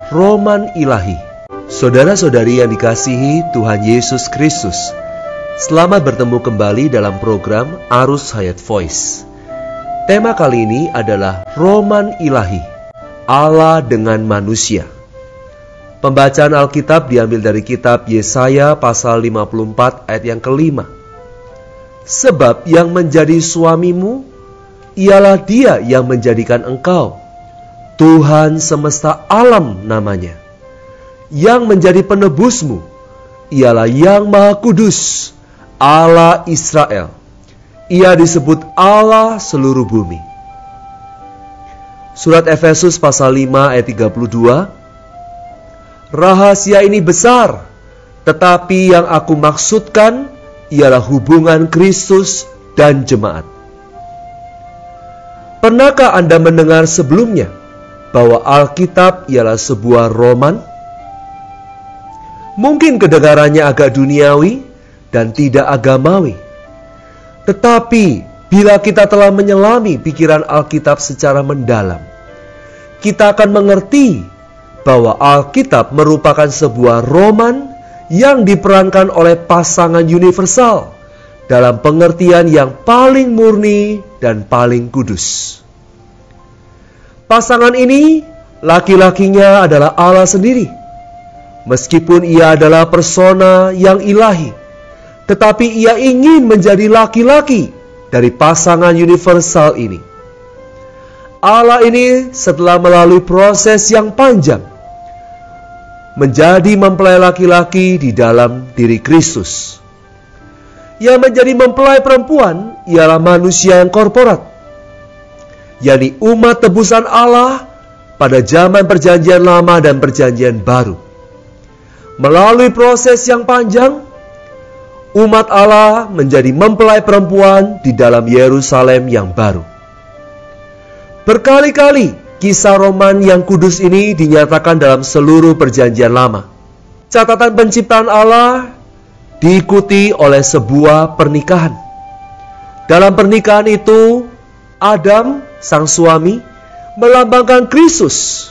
Roman Ilahi. Saudara-saudari yang dikasihi Tuhan Yesus Kristus, selamat bertemu kembali dalam program Arus Hayat Voice. Tema kali ini adalah Roman Ilahi, Allah dengan manusia. Pembacaan Alkitab diambil dari kitab Yesaya pasal 54 ayat yang kelima. Sebab yang menjadi suamimu, ialah Dia yang menjadikan engkau. Tuhan semesta alam namanya. Yang menjadi penebusmu, ialah Yang Maha Kudus, Allah Israel. Ia disebut Allah seluruh bumi. Surat Efesus pasal 5 ayat 32. Rahasia ini besar, tetapi yang aku maksudkan ialah hubungan Kristus dan jemaat. Pernahkah Anda mendengar sebelumnya bahwa Alkitab ialah sebuah roman? Mungkin kedengarannya agak duniawi dan tidak agamawi. Tetapi bila kita telah menyelami pikiran Alkitab secara mendalam, kita akan mengerti bahwa Alkitab merupakan sebuah roman yang diperankan oleh pasangan universal dalam pengertian yang paling murni dan paling kudus. Pasangan ini, laki-lakinya adalah Allah sendiri. Meskipun ia adalah persona yang ilahi, tetapi ia ingin menjadi laki-laki dari pasangan universal ini. Allah ini setelah melalui proses yang panjang, menjadi mempelai laki-laki di dalam diri Kristus. Yang menjadi mempelai perempuan ialah manusia yang korporat, yakni umat tebusan Allah pada zaman Perjanjian Lama dan Perjanjian Baru. Melalui proses yang panjang, umat Allah menjadi mempelai perempuan di dalam Yerusalem yang baru. Berkali-kali kisah roman yang kudus ini dinyatakan dalam seluruh Perjanjian Lama. Catatan penciptaan Allah diikuti oleh sebuah pernikahan. Dalam pernikahan itu, Adam, sang suami, melambangkan Kristus,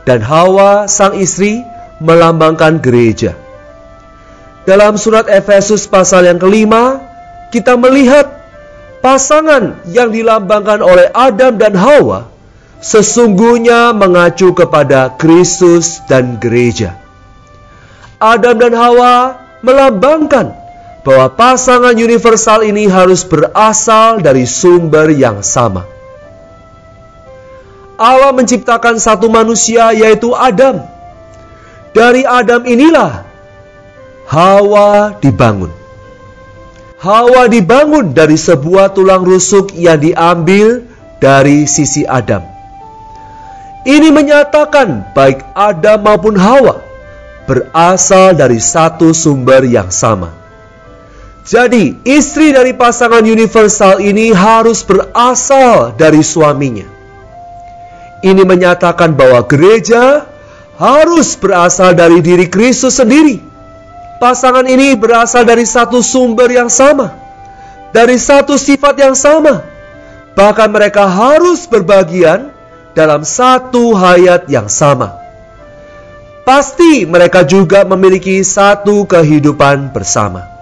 dan Hawa, sang istri, melambangkan gereja. Dalam surat Efesus pasal yang kelima, kita melihat pasangan yang dilambangkan oleh Adam dan Hawa sesungguhnya mengacu kepada Kristus dan gereja. Adam dan Hawa melambangkan bahwa pasangan universal ini harus berasal dari sumber yang sama. Allah menciptakan satu manusia, yaitu Adam. Dari Adam inilah Hawa dibangun. Hawa dibangun dari sebuah tulang rusuk yang diambil dari sisi Adam. Ini menyatakan baik Adam maupun Hawa berasal dari satu sumber yang sama. Jadi, istri dari pasangan universal ini harus berasal dari suaminya. Ini menyatakan bahwa gereja harus berasal dari diri Kristus sendiri. Pasangan ini berasal dari satu sumber yang sama, dari satu sifat yang sama. Bahkan mereka harus berbagian dalam satu hayat yang sama. Pasti mereka juga memiliki satu kehidupan bersama.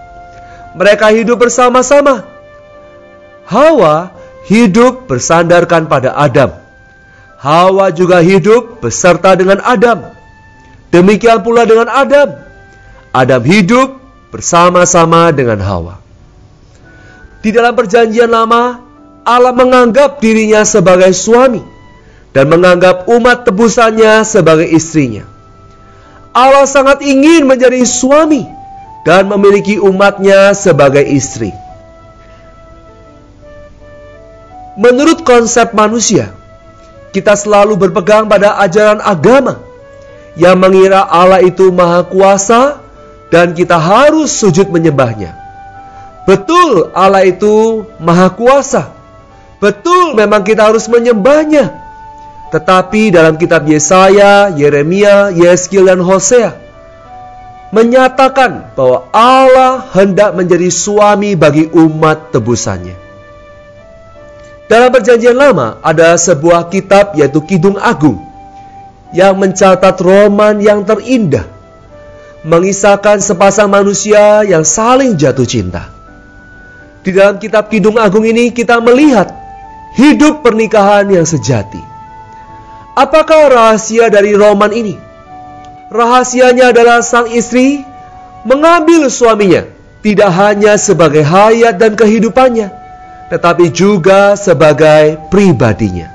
Mereka hidup bersama-sama. Hawa hidup bersandarkan pada Adam. Hawa juga hidup beserta dengan Adam. Demikian pula dengan Adam. Adam hidup bersama-sama dengan Hawa. Di dalam Perjanjian Lama, Allah menganggap dirinya sebagai suami dan menganggap umat tebusannya sebagai istrinya. Allah sangat ingin menjadi suami dan memiliki umatnya sebagai istri. Menurut konsep manusia, kita selalu berpegang pada ajaran agama yang mengira Allah itu maha kuasa dan kita harus sujud menyembahnya. Betul, Allah itu maha kuasa. Betul, memang kita harus menyembahnya. Tetapi dalam kitab Yesaya, Yeremia, Yeskiel, dan Hosea menyatakan bahwa Allah hendak menjadi suami bagi umat tebusannya. Dalam Perjanjian Lama ada sebuah kitab, yaitu Kidung Agung, yang mencatat roman yang terindah, mengisahkan sepasang manusia yang saling jatuh cinta. Di dalam kitab Kidung Agung ini kita melihat hidup pernikahan yang sejati. Apakah rahasia dari roman ini? Rahasianya adalah sang istri mengambil suaminya tidak hanya sebagai hayat dan kehidupannya, tetapi juga sebagai pribadinya.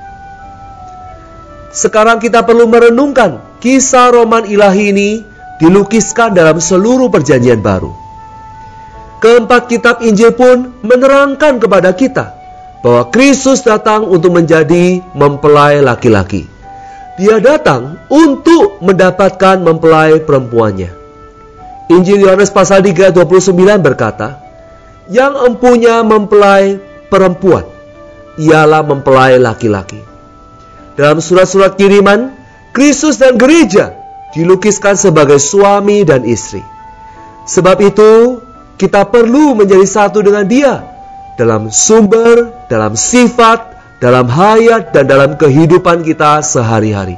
Sekarang kita perlu merenungkan kisah roman ilahi ini dilukiskan dalam seluruh perjanjian baru. Keempat kitab Injil pun menerangkan kepada kita bahwa Kristus datang untuk menjadi mempelai laki-laki. Dia datang untuk mendapatkan mempelai perempuannya. Injil Yohanes pasal 3 ayat 29 berkata, yang empunya mempelai perempuan, ialah mempelai laki-laki. Dalam surat-surat kiriman, Kristus dan gereja dilukiskan sebagai suami dan istri. Sebab itu, kita perlu menjadi satu dengan Dia dalam sumber, dalam sifat, dalam hayat, dan dalam kehidupan kita sehari-hari.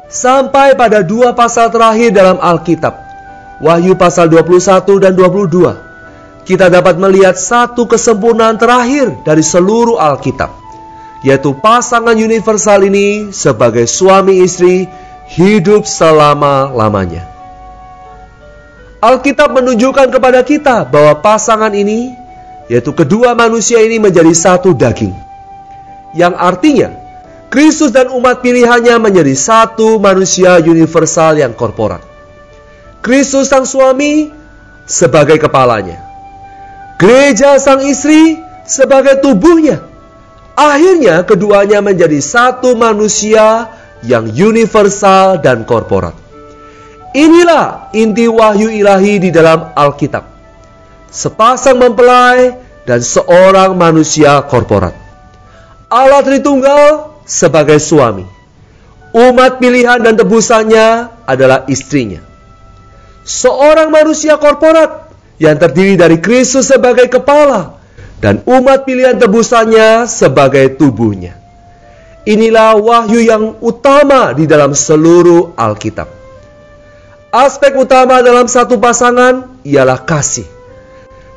Sampai pada 2 pasal terakhir dalam Alkitab, Wahyu pasal 21 dan 22, kita dapat melihat satu kesempurnaan terakhir dari seluruh Alkitab, yaitu pasangan universal ini sebagai suami istri hidup selama-lamanya. Alkitab menunjukkan kepada kita bahwa pasangan ini, yaitu kedua manusia ini, menjadi satu daging. Yang artinya, Kristus dan umat pilihannya menjadi satu manusia universal yang korporat. Kristus sang suami sebagai kepalanya, gereja sang istri sebagai tubuhnya. Akhirnya keduanya menjadi satu manusia yang universal dan korporat. Inilah inti wahyu ilahi di dalam Alkitab. Sepasang mempelai dan seorang manusia korporat. Allah Tritunggal sebagai suami. Umat pilihan dan tebusannya adalah istrinya. Seorang manusia korporat yang terdiri dari Kristus sebagai kepala dan umat pilihan tebusannya sebagai tubuhnya. Inilah wahyu yang utama di dalam seluruh Alkitab. Aspek utama dalam satu pasangan ialah kasih.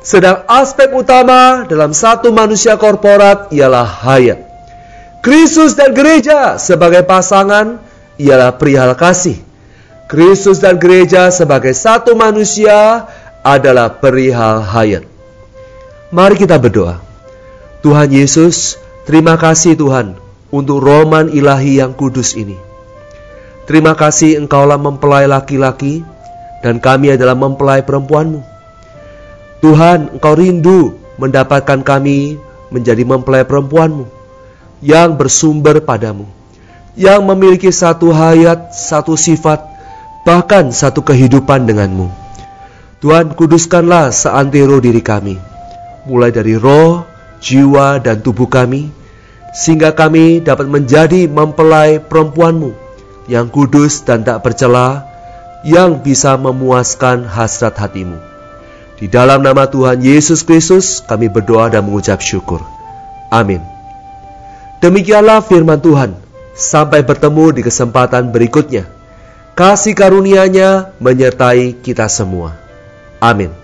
Sedang aspek utama dalam satu manusia korporat ialah hayat. Kristus dan gereja sebagai pasangan ialah perihal kasih. Kristus dan gereja sebagai satu manusia adalah perihal hayat. Mari kita berdoa. Tuhan Yesus, terima kasih Tuhan untuk roman ilahi yang kudus ini. Terima kasih Engkaulah mempelai laki-laki dan kami adalah mempelai perempuan-Mu. Tuhan, Engkau rindu mendapatkan kami menjadi mempelai perempuan-Mu yang bersumber padamu, yang memiliki satu hayat, satu sifat, bahkan satu kehidupan dengan-Mu. Tuhan, kuduskanlah seantero diri kami, mulai dari roh, jiwa, dan tubuh kami, sehingga kami dapat menjadi mempelai perempuan-Mu yang kudus dan tak bercela, yang bisa memuaskan hasrat hati-Mu. Di dalam nama Tuhan Yesus Kristus kami berdoa dan mengucap syukur. Amin. Demikianlah firman Tuhan. Sampai bertemu di kesempatan berikutnya. Kasih karunia-Nya menyertai kita semua. Amin.